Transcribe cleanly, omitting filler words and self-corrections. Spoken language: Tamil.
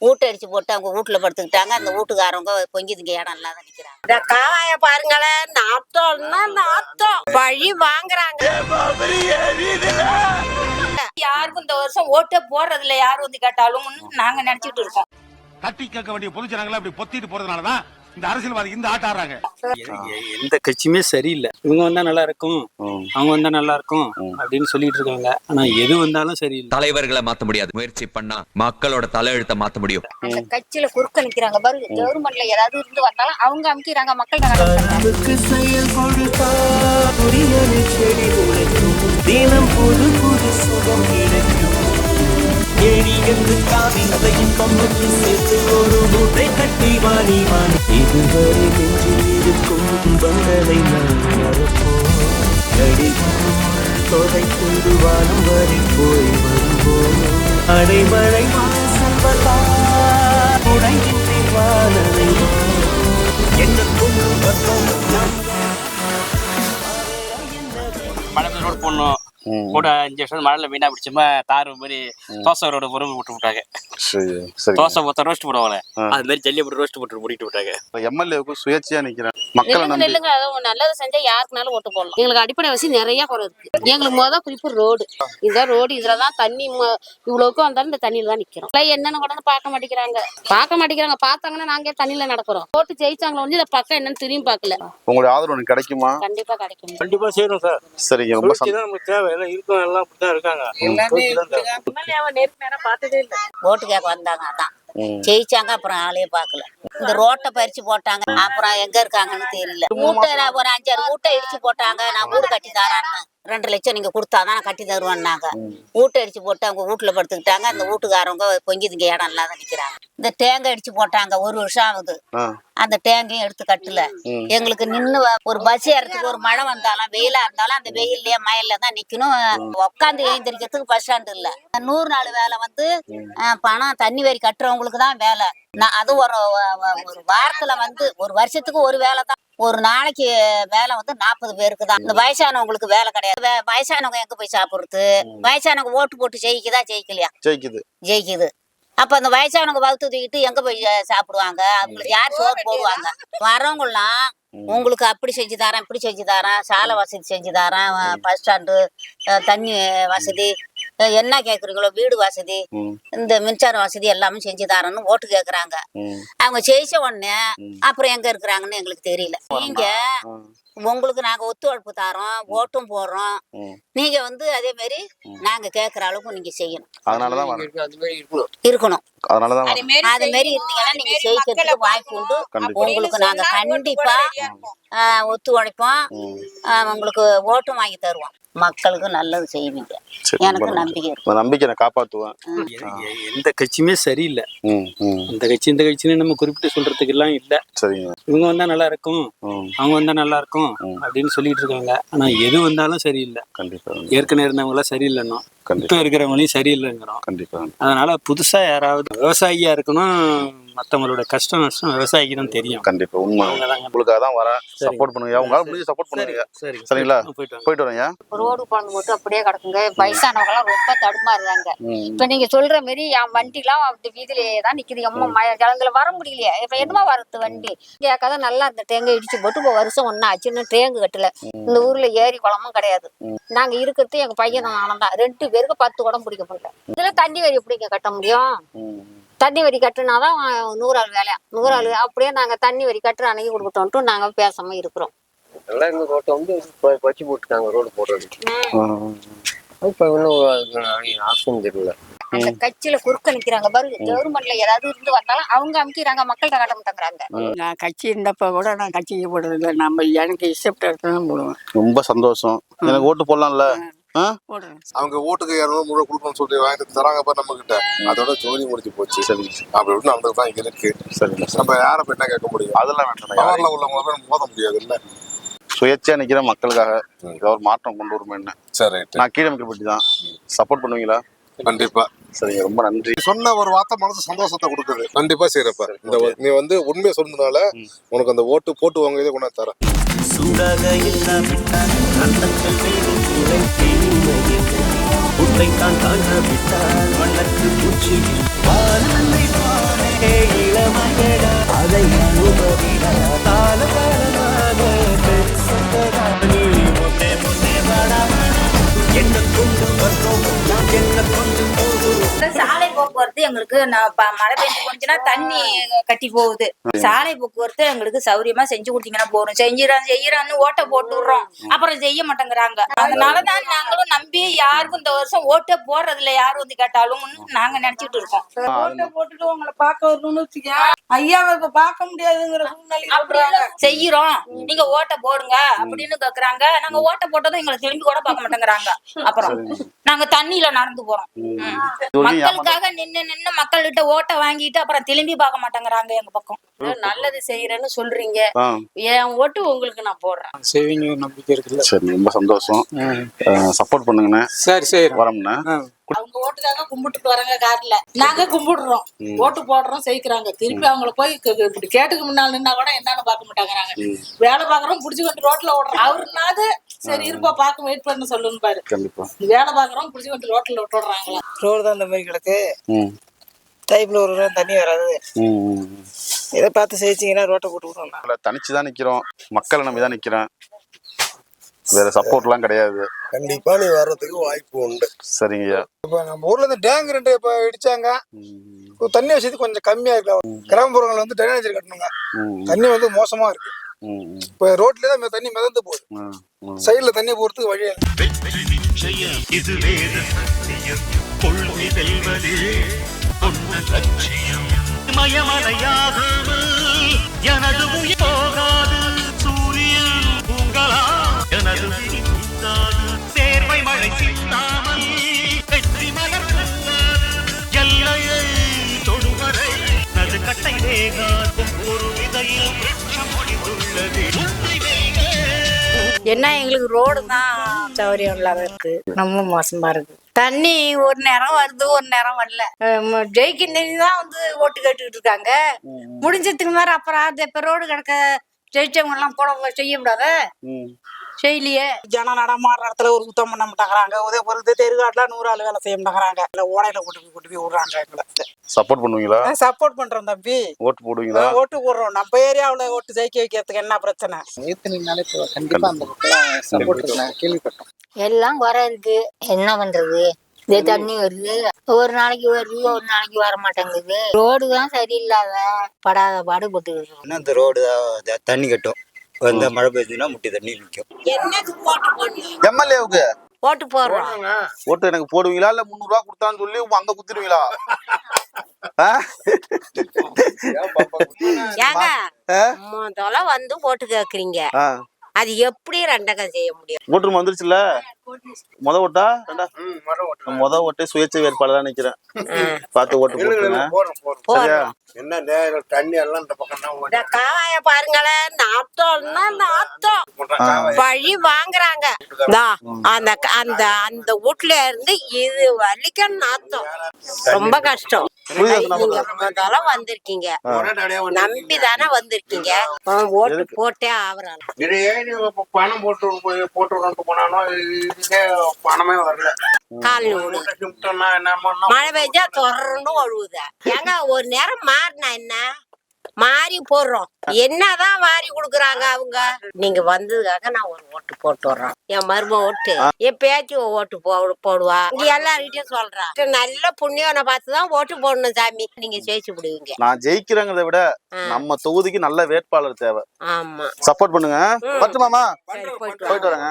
வீட்டை அடிச்சு போட்டு அவங்க வீட்டுல படுத்துக்கிட்டாங்க. அந்த வீட்டுக்காரவங்க கொஞ்சம் இடம் இல்லாத நிக்கிறாங்க. இந்த காவாய பாருங்களேன், நாத்தம்னா நாத்தம் பழி வாங்குறாங்க. யாருக்கும் இந்த வருஷம் ஓட்டே போடுறது இல்ல, யாரும் வந்து கேட்டாலும் நாங்க நினைச்சிட்டு இருக்கோம். கட்டி கேட்க வேண்டிய பொதுச்சனங்களை அப்படி பொத்திட்டு போறதுனாலதான் இந்த அரசியல்வாதி இந்த ஆட்ட ஆடுறாங்க. எந்த கட்சியுமே சரியில்லை. இவங்க வந்தா நல்லா இருக்கும், அவங்க வந்தா நல்லா இருக்கும் அப்படின்னு சொல்லிட்டு இருக்காங்க. ஆனா எது வந்தாலும் சரியில்லை. தலைவர்களை மாத்த முடியாது, முயற்சி பண்ணா மக்களோட தலையெழுத்த மாத்த முடியும். அந்த கட்சியில குறுக்க நிக்கிறாங்க பாருங்க, கவர்மெண்ட்ல ஏதாவது இருந்து வந்தாலும் அவங்க அமுக்கிறாங்க மக்கள். தினம் புது புது சுகம் கிடைக்கும். சேர்த்து ஒரு மூட்டை கட்டி வாணி வாணி இதுவரை நெஞ்சில் இருக்கும் பங்களை நான் மறப்போம். தொகை கொண்டு வானம் வரை போய் வருவோம். அடைமழை செல்வதா உடைகின்ற வானலை என்ன கொண்டு வந்தோம். மழை ரோடு போடணும் கூட 5 வருஷம் மழையில வீணா பிடிச்சுமா தாறு மாதிரி தோசை ரோடு பொறுமை விட்டு விட்டாங்க. தோசை மொத்தம் ரோஸ்ட் போடுவாங்க, அது மாதிரி ஜல்லி போட்டு ரோஸ்ட் போட்டு முடிட்டு விட்டாங்க. எம்எல்ஏவுக்கு சுயேட்சையா நிக்கிறேன். மக்களை நெல்லுங்க நல்லது செஞ்சா யாருக்குனாலும் ஓட்டு போடலாம். எங்களுக்கு அடிப்படை வசதி நிறைய குறை இருக்கு. எங்களுக்கு முதல் குறிப்பு ரோடு. இதுதான் ரோடு, இதுலதான் தண்ணி இவ்வளவுக்கும் வந்தாலும் இந்த தண்ணியில தான் நிக்கிறோம். என்னன்னு கூட பார்க்க மாட்டேங்கிறாங்க. பார்த்தாங்கன்னா நாங்க தண்ணியில நடக்கிறோம். ஓட்டு ஜெயிச்சாங்களோ வந்து இதை பக்கம் என்னன்னு திரும்பி பார்க்கல. உங்களுடைய ஆதரவு கிடைக்குமா? கண்டிப்பா கிடைக்கும். கண்டிப்பா செய்யணும் சார். சரிங்க, ரொம்ப நமக்கு தேவை. எல்லாம் இருக்கும், எல்லாம் அப்படிதான் இருக்காங்க. ஓட்டு கேட்க வந்தாங்க, அதான் ஜெயிச்சாங்க. அப்புறம் ஆளையே பாக்கல. இந்த ரோட்டை பறிச்சு போட்டாங்க, அப்புறம் எங்க இருக்காங்கன்னு தெரியல. மூட்டை ஒரு 5-6 மூட்டை இடிச்சு போட்டாங்க. நான் வீடு கட்டி தரான்னு 2 லட்சம் நீங்க கொடுத்தாதான் நான் கட்டி தருவேன்னாங்க. வீட்டை அடிச்சு போட்டு அவங்க வீட்டுல படுத்துக்கிட்டாங்க. அந்த வீட்டுக்காரவங்க கொஞ்சம் இடம் இல்லாத நிக்கிறாங்க. இந்த தேங்காய் அடிச்சு போட்டாங்க, 1 வருஷம் ஆகுது. அந்த தேங்கையும் எடுத்து கட்டல. எங்களுக்கு நின்னு ஒரு பஸ் ஏறதுக்கு ஒரு மழை வந்தாலும் வெயிலா இருந்தாலும் அந்த வெயில்லயே மயில தான் நிக்கணும். உட்காந்து எழுந்திரிக்கிறதுக்கு பஸ் ஸ்டாண்டு இல்ல. 100 நாள் வேலை வந்து பணம் தண்ணி வரி கட்டுறவங்களுக்கு தான் வேலை. அது ஒரு வாரத்துல வந்து ஒரு வருஷத்துக்கு ஒரு வேலை தான். ஒரு நாளைக்கு வேலை வந்து 40 பேருக்கு தான். இந்த வயசானவங்களுக்கு வேலை கிடையாது. வயசானவங்க எங்க போய் சாப்பிடுறது? வயசானவங்க ஓட்டு போட்டு ஜெயிக்குதா ஜெயிக்கலையா? ஜெயிக்குது. அப்ப அந்த வயசானவங்க வகுத்து தூக்கிட்டு எங்க போய் சாப்பிடுவாங்க? அவங்களுக்கு யார் சோறு போடுவாங்க? வரவங்க எல்லாம் உங்களுக்கு அப்படி செஞ்சு தரேன், இப்படி செஞ்சு தரேன், சாலை வசதி செஞ்சு தரேன், பஸ் ஸ்டாண்டு, தண்ணி வசதி, என்ன கேக்குறீங்களோ வீடு வசதி, இந்த மின்சார வசதி எல்லாமே செஞ்சு தரேன்னு ஓட்டு கேக்குறாங்க. அவங்க ஜெயிச்ச உடனே அப்புறம் எங்க இருக்கிறாங்கன்னு எங்களுக்கு தெரியல. நீங்க உங்களுக்கு நாங்க ஒத்துழைப்பு தரோம், ஓட்டும் போடுறோம். நீங்க வந்து அதே மாதிரி நாங்க கேக்குற அளவுக்கு நீங்க செய்யணும். இருக்கணும். அது மாதிரி இருந்தீங்கன்னா நீங்க ஜெயிக்கிறதுக்கு வாய்ப்பு உண்டு. உங்களுக்கு நாங்க கண்டிப்பா ஒத்துழைப்போம், உங்களுக்கு ஓட்டும் வாங்கி தருவோம். மக்களுக்கு நல்லது செய்வீங்க, எனக்கு நம்பிக்கை இருக்கு. நம்பிக்கை நான் காப்பாத்துவேன். எந்த கட்சியுமே சரியில்லை. இந்த கட்சின்னு நம்ம குறிப்பிட்டு சொல்றதுக்கு எல்லாம் இல்ல. இவங்க வந்தா நல்லா இருக்கும், அவங்க வந்தா நல்லா இருக்கும் அப்படின்னு சொல்லிட்டு இருக்காங்க. ஆனா எது வந்தாலும் சரியில்லை. ஏற்கனவே இருந்தவங்க எல்லாம் சரியில்லைன்னா இப்ப இருக்கிறவங்களையும் சரியில்லைங்கிறோம். அதனால புதுசா யாராவது விவசாயியா இருக்கணும். மத்தவங்களோட கஷ்டம் நஷ்டம் விவசாயிக்கு தான் தெரியும். கண்டிப்பா உண்மை. உங்களுக்காக தான் வரேன். சப்போர்ட் பண்ணுங்க, உங்களால முடிஞ்சு சப்போர்ட் பண்ணுங்க. சரிங்களா? போயிட்டு வரேன். ரோடு பணம் போட்டு அப்படியே கிடக்குங்க. வயசானவங்க எல்லாம் ரொம்ப தடுமாறுறாங்க. இப்ப நீங்க சொல்ற மாதிரி என் வண்டி எல்லாம் வீதியிலேயே தான் நிக்குது. ஜலத்துல வர முடியலையே. இப்ப என்னமா வரது வண்டி கேட்காத. நல்லா இந்த தேங்காய் இடிச்சு போட்டு இப்போ வருஷம் ஒன்னா ஆச்சுன்னு தேங்கு கட்டல. இந்த ஊர்ல ஏரி குளமும் கிடையாது. நாங்க இருக்கிறது எங்க பையன் நானும் தான். 2 பேருக்கு 10 குடம் பிடிக்க முடியல. இதுல தண்ணி வரி எப்படிங்க கட்ட முடியும்? தண்ணி வரி கட்டுனாதான் 100 ஆள் வேலையா. 100 ஆள் அப்படியே நாங்க தண்ணி வரி கட்டுற அன்னைக்கு கொடுத்துட்டோம். நாங்க பேசாம இருக்கிறோம். வச்சு போட்டுட்டாங்க ரோடு போடுறதுக்கு. இப்ப ஆப்ஷன் தெரியல. அந்த கட்சியில குறுக்க நிக்கிறாங்க பாருங்க, கவர்மெண்ட்ல ஏதாவது இருந்து வந்தாலும் அவங்க அமுக்கிறாங்க, மக்கள்கிட்ட காட்ட மாட்டேங்கிறாங்க. நான் கட்சி இருந்தப்ப கூட நான் கட்சிக்கு போடுறது இல்லை. நம்ம எனக்கு இஷ்டப்பட்டு போடுவேன். ரொம்ப சந்தோஷம். எனக்கு ஓட்டு போடலாம்ல. அவங்க ஓட்டுக்கு 200 முறை கொடுக்கணும்னு சொல்லி வாங்கிட்டு தராங்க பாரு நம்ம கிட்ட. அதோட ஜோதி முடிஞ்சு போச்சு. சரி, அப்படி விட்டு நடந்துதான் இங்க இருக்கு. சரி, நம்ம யாரை போய் என்ன கேட்க முடியும்? அதெல்லாம் வேண்டாம். உள்ளவங்க மோத முடியாது இல்ல. சுயேட்சையா நிக்கிற மக்களுக்காக ஒரு மாற்றம் கொண்டு வருமே என்ன. சரி, நான் கீழமைக்கப்பட்டு தான் சப்போர்ட் பண்ணுவீங்களா? கண்டிப்பா. சரிங்க, ரொம்ப நன்றி. சொன்ன ஒரு வார்த்தை மனசு சந்தோஷத்தை கொடுக்குது. கண்டிப்பா செய்யறப்ப இந்த நீ வந்து உண்மையை சொன்னதுனால உனக்கு அந்த ஓட்டு போட்டு வாங்க இதை கொண்டாந்து தரேன். உன்னை தான் காண விட்டால் வண்ணத்து பூச்சி வழியடா அதை அனுபவிடா காலகாலமாக பெருசந்தடா நீ முன்னே முன்னே வாடா என்ன கொண்டு வந்தோம் நான் என்ன கொண்டு போகும் சாலை போக்குவரத்து எங்களுக்கு மழை பெஞ்சு போச்சுன்னா தண்ணி கட்டி போகுது. சாலை போக்குவரத்து எங்களுக்கு சௌரியமா செஞ்சு கொடுத்தீங்கன்னா போறோம். செய்யறான்னு ஓட்டை போட்டு விடுறோம், அப்புறம் செய்ய மாட்டேங்கிறாங்க. அதனாலதான் நாங்களும் நம்பி யாருக்கும் இந்த வருஷம் ஓட்டை போடுறது இல்ல. யாரும் வந்து கேட்டாலும் நாங்க நினைச்சிட்டு இருக்கோம். ஓட்டை போட்டுட்டு உங்களை பார்க்க வரணும்னு வச்சுக்க, ஐயாவை இப்ப பார்க்க முடியாதுங்கிற சூழ்நிலை செய்யறோம், நீங்க ஓட்டை போடுங்க அப்படின்னு கேக்குறாங்க. நாங்க ஓட்டை போட்டதும் எங்களை திரும்பி கூட பார்க்க மாட்டேங்கிறாங்க. அப்புறம் நாங்க தண்ணியில நடந்து போறோம். மக்களுக்காக நின்னு மக்கள்கிட்ட ஓட்டை வாங்கிட்டு அப்புறம் திரும்பி பார்க்க மாட்டேங்கிறாங்க. எங்க பக்கம் நல்லது செய்யறேன்னு சொல்றீங்க, என் ஓட்டு உங்களுக்கு நான் போடுறேன். செய்வீங்க நம்பிக்கை இருக்குல்ல. சரி, ரொம்ப சந்தோஷம். சப்போர்ட் பண்ணுங்கண்ணே. சரி சரி வரோம்ண்ணே. அவங்க ஓட்டுக்காக கும்பிட்டுட்டு வராங்க கார்ல, நாங்க கும்பிடுறோம், ஓட்டு போடுறோம், செய்கிறாங்க. திருப்பி அவங்கள போய் இப்படி கேட்டுக்கு முன்னால நின்னா கூட என்னன்னு பார்க்க மாட்டாங்கிறாங்க. வேலை பாக்குறோம் புடிச்சு கொண்டு ரோட்ல ஓடுறோம். அவருனாவது சரி இருப்பா பாக்க வெயிட் பண்ண சொல்லுன்னு பாரு. வேலை பாக்குறோம் புடிச்சு கொண்டு ரோட்ல விட்டுடுறாங்களா. ரோடு தான் இந்த மாதிரி கிடக்கு. டைப்ல ஒரு ரூபா தண்ணி வராது. இதை பார்த்து செய்ச்சிங்கன்னா ரோட்டை போட்டு விடுறோம். தனிச்சுதான் நிக்கிறோம், மக்களை நம்பிதான் நிக்கிறேன், வேற சப்போர்ட் எல்லாம் கிடையாது. கண்டிப்பா நீ வர்றதுக்கு வாய்ப்பு உண்டு. சரிங்கய்யா. இப்ப நம்ம ஊர்ல இருந்து டேங்க் 2 இப்ப இடிச்சாங்க. தண்ணி வசதி கொஞ்சம் கம்மியா இருக்கு. கிராமப்புறங்கள் வந்து ட்ரைனேஜ் கட்டணுங்க. தண்ணி வந்து மோசமா இருக்கு. இப்ப ரோட்ல தான் தண்ணி மிதந்து போகுது. சைடுல தண்ணி போறதுக்கு வழி எனது உயிர் போகாது சூரியன் பூங்களா எனது சேர்வை மழை சிந்தாமல் வெற்றி மலர் எல்லையை தொடுவரை அது கட்டை வேகாதும் ஒரு விதையில் விருட்சம் ஒளிந்துள்ளது. என்ன எங்களுக்கு ரோடு தான் சௌரியம் இல்லாம இருக்கு, ரொம்ப மோசமா இருக்கு. தண்ணி ஒரு நேரம் வருது, ஒரு நேரம் வரல. ஜெயிக்க தான் வந்து ஓட்டு கேட்டுக்கிட்டு இருக்காங்க. முடிஞ்சதுக்கு மேல அப்புறம் இப்ப ரோடு கிடக்க ஜெயிச்சவங்க எல்லாம் போட செய்ய கூடாது. செய்யலையே. ஜனம் நடமாடுற இடத்துல ஒரு சுத்தம் பண்ண மாட்டாங்கிறாங்க. உதய பொறுத்து தெருகாட்டுல 100 ஆள் வேலை செய்ய மாட்டாங்கிறாங்க. இல்ல ஓடையில கூட்டு போய் விடுறாங்க. எங்களை சப்போர்ட் பண்ணுவீங்களா? சப்போர்ட் பண்றோம் தம்பி. ஓட்டு போடுவீங்களா? ஓட்டு போடுறோம். நம்ம ஏரியாவுல ஓட்டு ஜெயிக்க வைக்கிறதுக்கு என்ன பிரச்சனை? கண்டிப்பா அந்த சப்போர்ட் கேள்விப்பட்டோம். எல்லாம் குறை இருக்கு, என்ன பண்றது? இதே தண்ணி வருது, ஒரு நாளைக்கு வருது, ஒரு நாளைக்கு வர மாட்டேங்குது. ரோடு தான் சரியில்லாத படாத பாடுபட்டு இருக்கோம். இந்த ரோடு தண்ணி கட்டும், வந்த மழை பெய்யுதுன்னா முட்டி தண்ணி நிற்கும். என்னது ஓட்டு போடணும்? எம்எல்ஏவுக்கு ஓட்டு போடுறோம். ஓட்டு எனக்கு போடுவீங்களா இல்ல 300 ரூபா கொடுத்தான்னு சொல்லி அங்க குத்திடுவீங்களா? ஏங்க முதல்ல வந்து ஓட்டு கேக்குறீங்க, அது எப்படி ரெண்டகம் செய்ய முடியும்? ஓட்டு வந்துருச்சுல்ல. முத ஓட்டா முத ஓட்டு சுயேட்சை வேட்பாளர் நிக்கிறேன். பார்த்து ஓட்டு போட்டுருங்க. சரியா? என்ன தண்ணி எல்லாம் இந்த பக்கம் காவாய பாருங்களேன், நாத்தம்னா நாத்தம் வழி வாங்குறாங்க. அந்த அந்த அந்த வீட்டுல இருந்து இது வலிக்கும் நாத்தம், ரொம்ப கஷ்டம். நீங்க முதல்ல வந்திருக்கீங்க, நம்பி தானே வந்திருக்கீங்க, ஓட்டு போட்டே ஆகுறாங்க. பணம் போட்டு போனாலும் பணமே வரல. மழை பெஞ்சா தொடர்ந்து ஒழுகுத. ஏங்க ஒரு நேரம் மாறினா என்ன, மாறி போடுறோம். என்னதான் மாறி கொடுக்குறாங்க அவங்க. நீங்க வந்ததுக்காக நான் ஒரு ஓட்டு போட்டு வர்றேன். என் மரும ஓட்டு எப்பயாச்சும் ஓட்டு போடுவா. இங்க எல்லார்கிட்டயும் சொல்றேன், நல்ல புண்ணியனை பார்த்துதான் ஓட்டு போடணும் சாமி. நீங்க ஜெயிச்சு விடுவீங்க. நான் ஜெயிக்கிறேங்கிறத விட நம்ம தொகுதிக்கு நல்ல வேட்பாளர் தேவை. ஆமா, சப்போர்ட் பண்ணுங்க. பட்டு மாமா போயிட்டு வரேங்க.